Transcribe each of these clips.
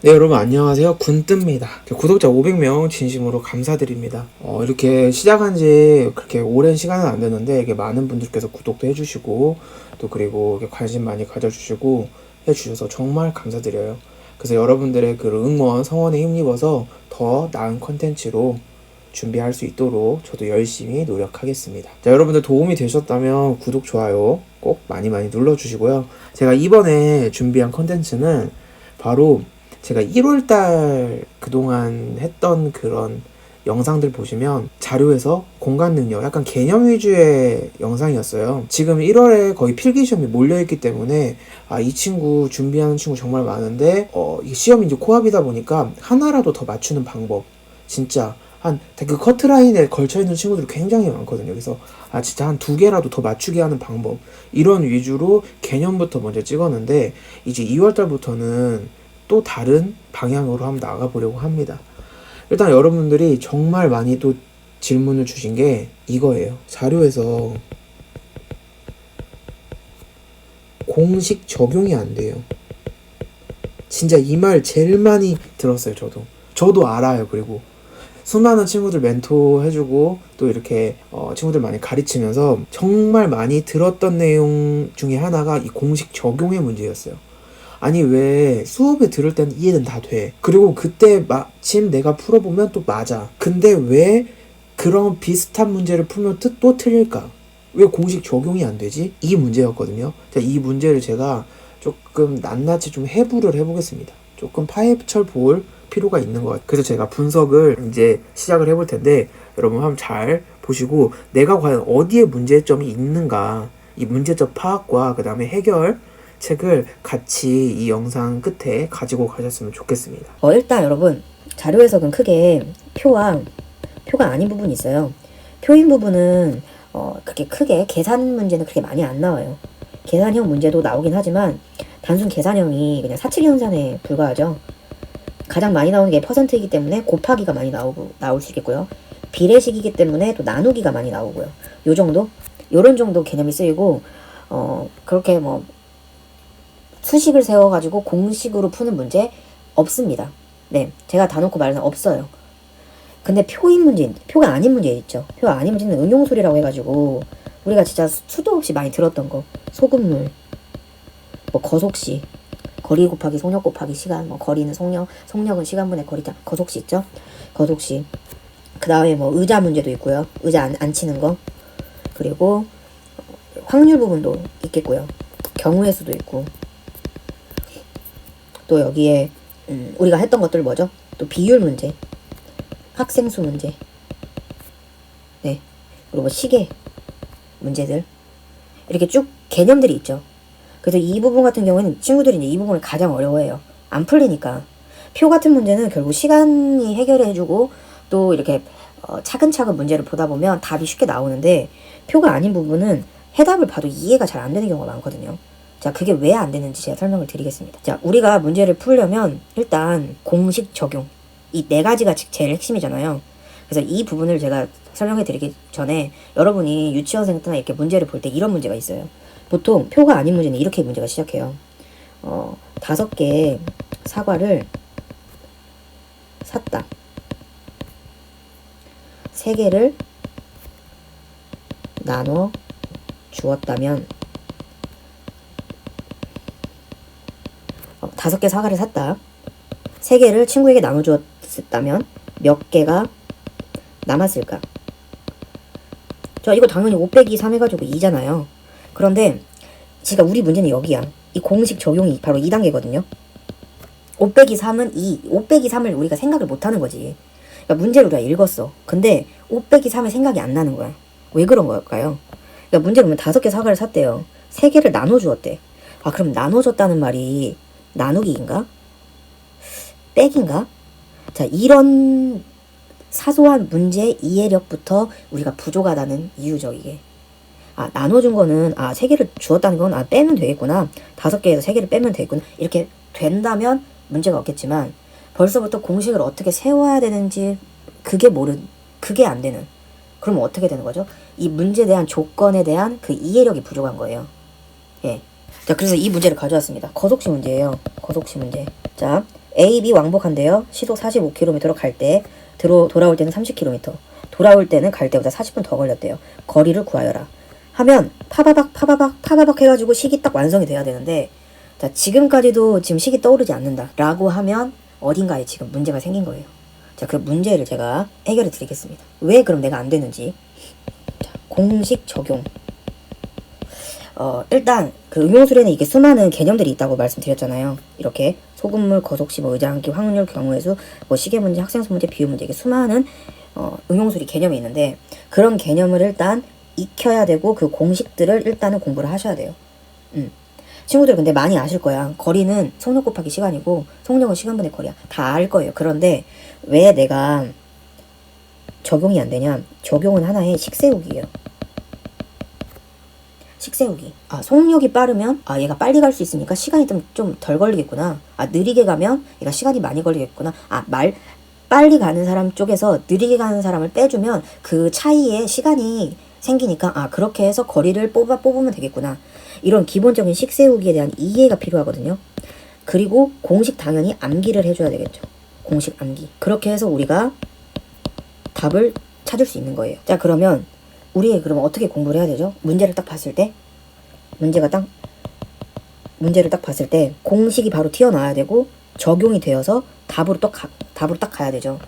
네, 여러분 안녕하세요. 군뜨입니다. 구독자 500명 진심으로 감사드립니다. 이렇게 시작한 지 그렇게 오랜 시간은 안 됐는데 이게 많은 분들께서 구독도 해주시고 또 그리고 이렇게 관심 많이 가져주시고 해주셔서 정말 감사드려요. 그래서 여러분들의 그 응원, 성원에 힘입어서 더 나은 컨텐츠로 준비할 수 있도록 저도 열심히 노력하겠습니다. 자, 여러분들 도움이 되셨다면 구독, 좋아요 꼭 많이 눌러주시고요. 제가 이번에 준비한 컨텐츠는 바로 제가 1월달 그동안 했던 그런 영상들 보시면 자료에서 공간 능력, 약간 개념 위주의 영상이었어요. 지금 1월에 거의 필기시험이 몰려있기 때문에 이 친구 준비하는 친구 정말 많은데 이 시험이 이제 코앞이다 보니까 하나라도 더 맞추는 방법, 진짜 그 커트라인에 걸쳐있는 친구들이 굉장히 많거든요. 그래서 진짜 한 2개라도 더 맞추게 하는 방법, 이런 위주로 개념부터 먼저 찍었는데 이제 2월달부터는 또 다른 방향으로 한번 나가보려고 합니다. 일단 여러분들이 정말 많이 또 질문을 주신 게 이거예요. 자료에서 공식 적용이 안 돼요. 진짜 이 말 제일 많이 들었어요. 저도 알아요. 그리고 수많은 친구들 멘토 해주고 또 이렇게 친구들 많이 가르치면서 정말 많이 들었던 내용 중에 하나가 이 공식 적용의 문제였어요. 아니, 왜 수업에 들을 때는 이해는 다 돼. 그리고 그때 마침 내가 풀어보면 또 맞아. 근데 왜 그런 비슷한 문제를 풀면 또 틀릴까? 왜 공식 적용이 안 되지? 이 문제였거든요. 자, 이 문제를 제가 조금 낱낱이 좀 해부를 해보겠습니다. 조금 파헤쳐 볼 필요가 있는 것 같아요. 그래서 제가 분석을 이제 시작을 해볼 텐데 여러분 한번 잘 보시고 내가 과연 어디에 문제점이 있는가, 이 문제점 파악과 그 다음에 해결 책을 같이 이 영상 끝에 가지고 가셨으면 좋겠습니다. 일단 여러분, 자료에서는 크게 표가 아닌 부분이 있어요. 표인 부분은 그렇게 크게 계산 문제는 그렇게 많이 안 나와요. 계산형 문제도 나오긴 하지만 단순 계산형이 그냥 사칙연산에 불과하죠. 가장 많이 나오는 게 퍼센트이기 때문에 곱하기가 많이 나올 수 있겠고요. 비례식이기 때문에 또 나누기가 많이 나오고요. 요런 정도 개념이 쓰이고 그렇게 수식을 세워가지고 공식으로 푸는 문제 없습니다. 네, 제가 다 놓고 말하면 없어요. 근데 표가 아닌 문제 있죠. 표가 아닌 문제는 응용소리라고 해가지고 우리가 진짜 수도 없이 많이 들었던 거, 소금물, 거속시, 거리 곱하기 속력 곱하기 시간, 거리는 속력은 시간분의 거리다, 거속시 있죠. 거속시. 그 다음에 의자 문제도 있고요. 의자 안 치는 거. 그리고 확률 부분도 있겠고요. 경우의 수도 있고. 또 여기에 우리가 했던 것들 뭐죠? 또 비율 문제, 학생수 문제, 네, 그리고 시계 문제들, 이렇게 쭉 개념들이 있죠. 그래서 이 부분 같은 경우에는 친구들이 이제 이 부분을 가장 어려워해요. 안 풀리니까. 표 같은 문제는 결국 시간이 해결해주고 또 이렇게 차근차근 문제를 보다 보면 답이 쉽게 나오는데, 표가 아닌 부분은 해답을 봐도 이해가 잘 안 되는 경우가 많거든요. 자, 그게 왜 안 되는지 제가 설명을 드리겠습니다. 자, 우리가 문제를 풀려면 일단 공식 적용, 이 4가지가 제일 핵심이잖아요. 그래서 이 부분을 제가 설명해 드리기 전에 여러분이 유치원생 때나 이렇게 문제를 볼 때 이런 문제가 있어요. 보통 표가 아닌 문제는 이렇게 문제가 시작해요. 5개의 사과를 샀다. 3개를 나눠 주었다면, 5개 사과를 샀다. 3개를 친구에게 나눠주었다면 몇 개가 남았을까? 이거 당연히 5 빼기 3 해가지고 2잖아요. 그런데 지금 우리 문제는 여기야. 이 공식 적용이 바로 2단계거든요. 5 빼기 3은 2. 5 빼기 3을 우리가 생각을 못하는 거지. 그러니까 문제를 우리가 읽었어. 근데 5 빼기 3의 생각이 안 나는 거야. 왜 그런 걸까요? 그러니까 문제를 보면 5개 사과를 샀대요. 3개를 나눠주었대. 그럼 나눠줬다는 말이 나누기인가? 빼기인가? 자, 이런 사소한 문제 이해력부터 우리가 부족하다는 이유죠, 이게. 나눠준 거는 3개를 주었다는 건 빼면 되겠구나. 5개에서 3개를 빼면 되겠구나. 이렇게 된다면 문제가 없겠지만 벌써부터 공식을 어떻게 세워야 되는지 그게 안 되는. 그럼 어떻게 되는 거죠? 이 문제에 대한 조건에 대한 그 이해력이 부족한 거예요. 예. 자, 그래서 이 문제를 가져왔습니다. 거속시 문제예요. 거속시 문제. 자, A, B 왕복한대요. 시속 45km로 갈 때 돌아올 때는 30km. 돌아올 때는 갈 때보다 40분 더 걸렸대요. 거리를 구하여라. 하면 파바박 해가지고 식이 딱 완성이 돼야 되는데, 자, 지금까지도 지금 식이 떠오르지 않는다 라고 하면 어딘가에 지금 문제가 생긴 거예요. 자, 그 문제를 제가 해결해 드리겠습니다. 왜 그럼 내가 안 되는지. 자, 공식 적용. 일단 그 응용술에는 이게 수많은 개념들이 있다고 말씀드렸잖아요. 이렇게 소금물, 거속시, 뭐 의자앉기, 확률, 경우의 수, 뭐 시계 문제, 학생수 문제, 비율 문제, 이게 수많은 응용술이 개념이 있는데, 그런 개념을 일단 익혀야 되고 그 공식들을 일단은 공부를 하셔야 돼요. 친구들 근데 많이 아실 거야. 거리는 속력 곱하기 시간이고 속력은 시간분의 거리야. 다 알 거예요. 그런데 왜 내가 적용이 안 되냐? 적용은 하나의 식세우기예요. 식세우기. 아, 속력이 빠르면 얘가 빨리 갈 수 있으니까 시간이 좀 덜 걸리겠구나. 느리게 가면 얘가 시간이 많이 걸리겠구나. 빨리 가는 사람 쪽에서 느리게 가는 사람을 빼주면 그 차이에 시간이 생기니까 그렇게 해서 거리를 뽑으면 되겠구나. 이런 기본적인 식세우기에 대한 이해가 필요하거든요. 그리고 공식 당연히 암기를 해줘야 되겠죠. 공식 암기. 그렇게 해서 우리가 답을 찾을 수 있는 거예요. 자, 그러면 그럼 어떻게 공부를 해야 되죠? 문제를 딱 봤을 때 공식이 바로 튀어나와야 되고 적용이 되어서 답으로 딱 가야 되죠.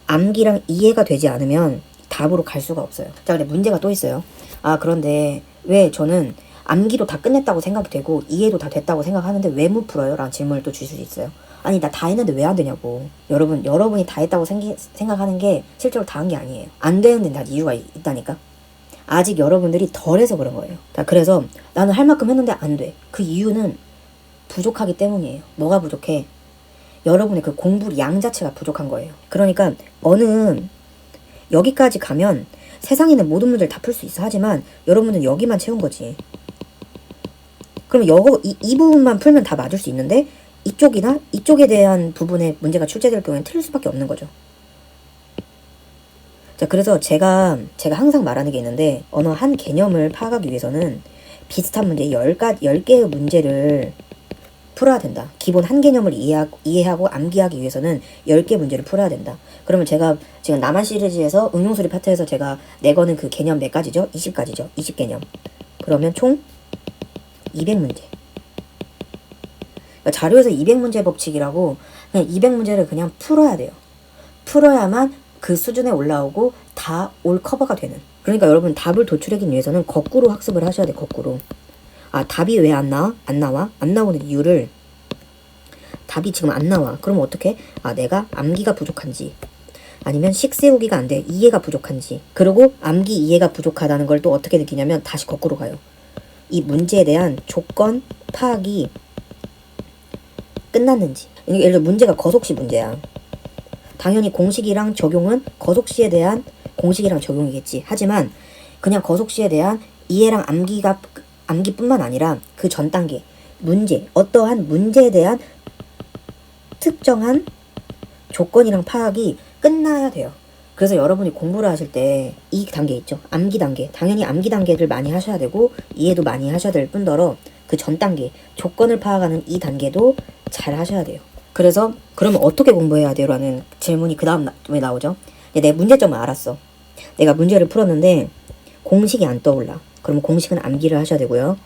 암기랑 이해가 되지 않으면 답으로 갈 수가 없어요. 자, 근데 문제가 또 있어요. 그런데 왜 저는 암기도 다 끝냈다고 생각이 되고 이해도 다 됐다고 생각하는데 왜 못 풀어요? 라는 질문을 또 주실 수 있어요. 아니, 나 다 했는데 왜 안 되냐고. 여러분이 다 했다고 생각하는 게 실제로 다 한 게 아니에요. 안 되는 데는 다 이유가 있다니까. 아직 여러분들이 덜해서 그런 거예요. 자, 그래서 나는 할 만큼 했는데 안 돼. 그 이유는 부족하기 때문이에요. 뭐가 부족해? 여러분의 그 공부 양 자체가 부족한 거예요. 그러니까 여기까지 가면 세상에 있는 모든 문제를 다 풀 수 있어. 하지만 여러분은 여기만 채운 거지. 그럼 이 부분만 풀면 다 맞을 수 있는데 이쪽에 대한 부분에 문제가 출제될 경우에는 틀릴 수밖에 없는 거죠. 자, 그래서 제가 항상 말하는 게 있는데, 어느 한 개념을 파악하기 위해서는 비슷한 문제 10개의 문제를 풀어야 된다. 기본 한 개념을 이해하고 암기하기 위해서는 10개 문제를 풀어야 된다. 그러면 제가 지금 나만 시리즈에서 응용수리 파트에서 제가 내거는 그 개념 몇 가지죠? 20가지죠. 20개념. 그러면 총 200문제. 그러니까 자료에서 200문제 법칙이라고 그냥 200문제를 그냥 풀어야 돼요. 풀어야만 그 수준에 올라오고 다 올 커버가 되는. 그러니까 여러분 답을 도출하기 위해서는 거꾸로 학습을 하셔야 돼. 거꾸로. 답이 왜 안 나와? 안 나오는 이유를, 답이 지금 안 나와. 그럼 어떻게? 내가 암기가 부족한지, 아니면 식세우기가 안 돼. 이해가 부족한지. 그리고 암기 이해가 부족하다는 걸 또 어떻게 느끼냐면 다시 거꾸로 가요. 이 문제에 대한 조건 파악이 끝났는지. 예를 들어 문제가 거속시 문제야. 당연히 공식이랑 적용은 거속시에 대한 공식이랑 적용이겠지. 하지만 그냥 거속시에 대한 이해랑 암기뿐만 아니라 그 전 단계, 어떠한 문제에 대한 특정한 조건이랑 파악이 끝나야 돼요. 그래서 여러분이 공부를 하실 때 이 단계 있죠. 암기 단계. 당연히 암기 단계를 많이 하셔야 되고 이해도 많이 하셔야 될 뿐더러 그 전 단계, 조건을 파악하는 이 단계도 잘 하셔야 돼요. 그래서 그러면 어떻게 공부해야 돼요? 라는 질문이 그 다음 왜 나오죠? 내 문제점을 알았어. 내가 문제를 풀었는데 공식이 안 떠올라. 그러면 공식은 암기를 하셔야 되고요.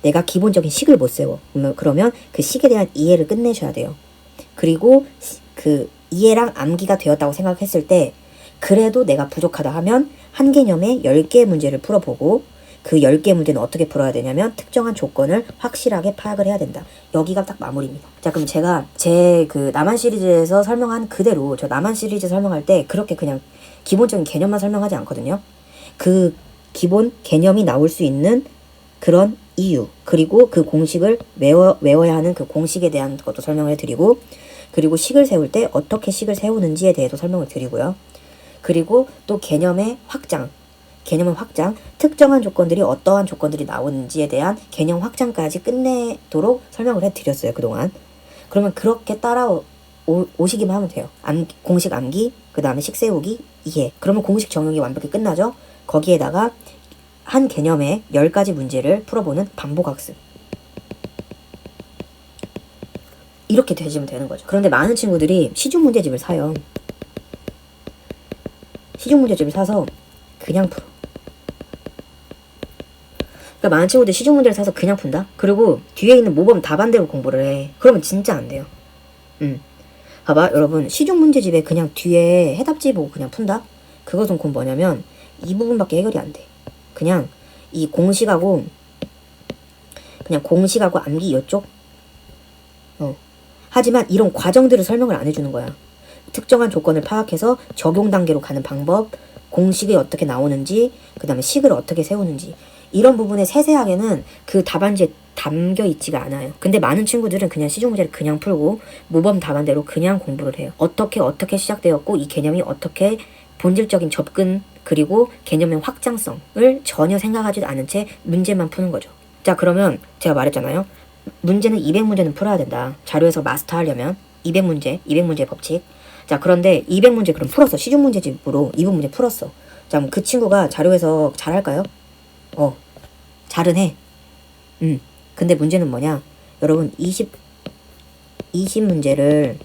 내가 기본적인 식을 못 세워. 그러면 그 식에 대한 이해를 끝내셔야 돼요. 그리고 그 이해랑 암기가 되었다고 생각했을 때 그래도 내가 부족하다 하면 한 개념에 10개의 문제를 풀어보고 그 10개 문제는 어떻게 풀어야 되냐면 특정한 조건을 확실하게 파악을 해야 된다. 여기가 딱 마무리입니다. 자, 그럼 제가 제 그 나만 시리즈에서 설명한 그대로 저 나만 시리즈 설명할 때 그렇게 그냥 기본적인 개념만 설명하지 않거든요. 그 기본 개념이 나올 수 있는 그런 이유, 그리고 그 공식을 외워야 하는 그 공식에 대한 것도 설명을 해드리고, 그리고 식을 세울 때 어떻게 식을 세우는지에 대해서 설명을 드리고요. 그리고 또 개념의 확장, 특정한 조건들이 어떠한 조건들이 나오는지에 대한 개념 확장까지 끝내도록 설명을 해드렸어요, 그동안. 그러면 그렇게 따라오시기만 하면 돼요. 공식 암기, 그 다음에 식 세우기, 이해. 그러면 공식 적용이 완벽히 끝나죠. 거기에다가 한 개념에 10가지 문제를 풀어보는 반복학습. 이렇게 되시면 되는 거죠. 그런데 많은 친구들이 시중 문제집을 사요. 시중 문제집을 사서 그냥 풀어. 그러니까 많은 친구들이 시중 문제를 사서 그냥 푼다? 그리고 뒤에 있는 모범 답안대로 공부를 해. 그러면 진짜 안 돼요. 봐봐, 여러분. 시중 문제집에 그냥 뒤에 해답지 보고 그냥 푼다? 그것은 곧 뭐냐면 이 부분밖에 해결이 안 돼. 그냥 이 공식하고 암기 이쪽? 하지만 이런 과정들을 설명을 안 해주는 거야. 특정한 조건을 파악해서 적용 단계로 가는 방법, 공식이 어떻게 나오는지, 그 다음에 식을 어떻게 세우는지, 이런 부분에 세세하게는 그 답안지에 담겨 있지가 않아요. 근데 많은 친구들은 그냥 시중 문제를 그냥 풀고 모범 답안대로 그냥 공부를 해요. 어떻게 시작되었고 이 개념이 어떻게 본질적인 접근 그리고 개념의 확장성을 전혀 생각하지도 않은 채 문제만 푸는 거죠. 자, 그러면 제가 말했잖아요. 문제는 200문제는 풀어야 된다. 자료에서 마스터하려면 200문제 법칙. 자, 그런데 200문제 그럼 풀었어. 시중 문제집으로 200 문제 풀었어. 자, 그럼 그 친구가 자료에서 잘할까요? 잘은 해. 근데 문제는 뭐냐? 여러분 20문제를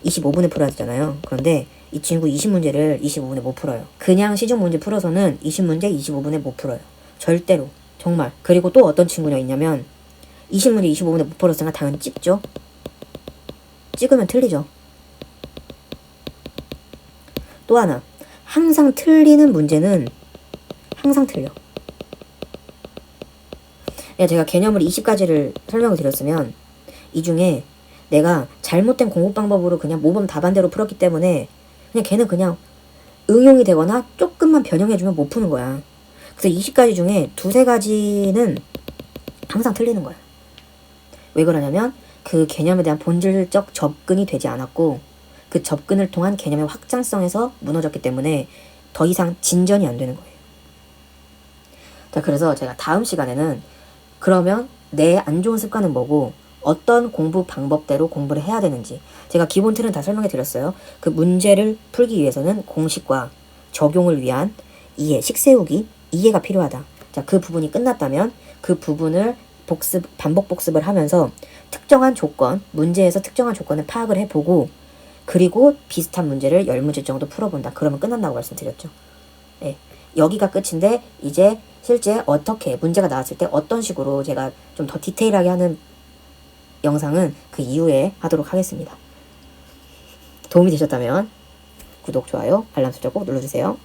25분에 풀어야 되잖아요. 그런데 이 친구 20문제를 25분에 못 풀어요. 그냥 시중 문제 풀어서는 20문제 25분에 못 풀어요. 절대로. 정말. 그리고 또 어떤 친구가 있냐면 20문제 25분에 못 풀었으니까 당연히 찍죠. 찍으면 틀리죠. 또 하나. 항상 틀리는 문제는 항상 틀려. 제가 개념을 20가지를 설명을 드렸으면 이 중에 내가 잘못된 공부 방법으로 그냥 모범 답안대로 풀었기 때문에 그냥 걔는 그냥 응용이 되거나 조금만 변형해주면 못 푸는 거야. 그래서 20가지 중에 두세 가지는 항상 틀리는 거야. 왜 그러냐면 그 개념에 대한 본질적 접근이 되지 않았고 그 접근을 통한 개념의 확장성에서 무너졌기 때문에 더 이상 진전이 안 되는 거예요. 자, 그래서 제가 다음 시간에는 그러면 내 안 좋은 습관은 뭐고 어떤 공부 방법대로 공부를 해야 되는지 제가 기본 틀은 다 설명해 드렸어요. 그 문제를 풀기 위해서는 공식과 적용을 위한 이해, 식세우기, 이해가 필요하다. 자, 그 부분이 끝났다면 그 부분을 반복 복습을 하면서 특정한 조건, 문제에서 특정한 조건을 파악을 해보고 그리고 비슷한 문제를 10문제 정도 풀어본다. 그러면 끝난다고 말씀드렸죠. 네, 여기가 끝인데 이제 실제 어떻게 문제가 나왔을 때 어떤 식으로 제가 좀 더 디테일하게 하는 영상은 그 이후에 하도록 하겠습니다. 도움이 되셨다면 구독, 좋아요, 알람 설정 꼭 눌러주세요.